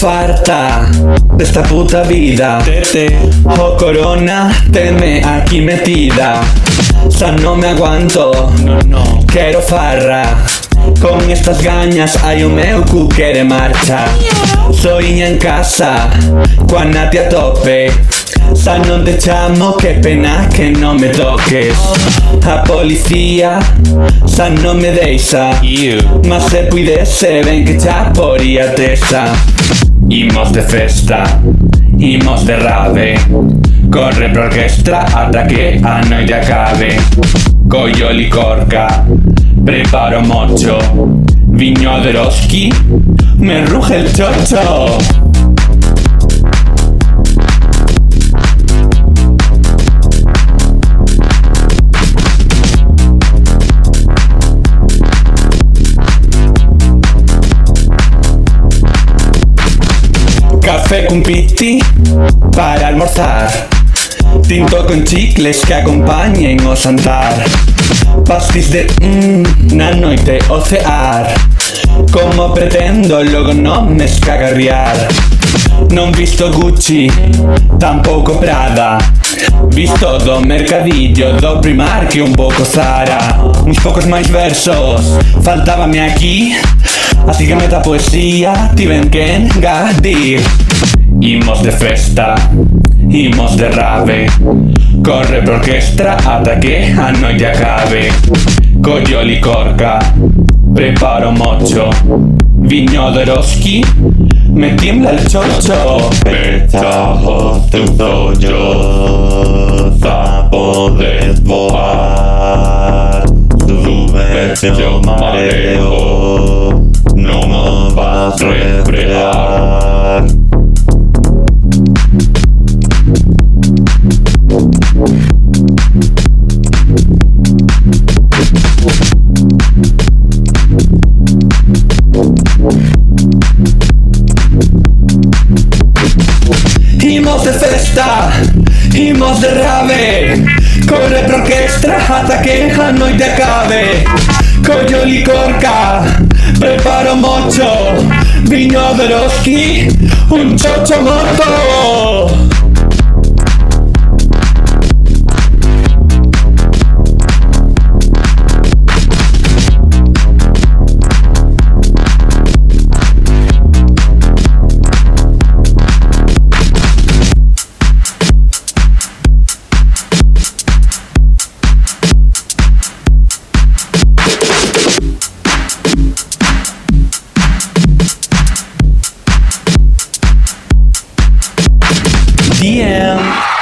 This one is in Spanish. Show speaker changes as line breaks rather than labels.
farta de esta puta vida. Oh corona, tenme aquí metida. O sea, no me aguanto, quiero farra. Con estas gañas hai o meu cu quere marcha. Soiña en casa, coa nati a tope. Sa non te chamo, que pena que non me toques. A policía, sa non me deixa. Mas se puidese, ben que xa poría tesa. Imos de festa, imos de rave. Corre por orquestra ata que a noite acabe. Collo licorca, preparo mocho. Viño de Roski, me ruge el chocho. Café con piti para almorzar. Tinto con chicles que acompañen o xantar. Pastis de na noite o cear. Como pretendo logo non me escagarriar. Non visto Gucci, tampouco Prada. Visto do mercadillo, do Primark e un pouco Zara. Uns poucos máis versos, faltábame aquí. Así que meta poesía, tiven que engadir. Imos de festa, imos de rave. Corre por orquestra ata que a noite acabe. Collo licorca, preparo mocho. Viño de Roski, me tiembla el chocho.
Pechajos tus hoyos a poder voar. Súbete al mareo, no me vas a refrear.
Imos de festa, imos de rave. Corre por orquestra ata que a noite acabe. Collo licorca, preparo mocho. Viño de Roski, un chocho moto. DM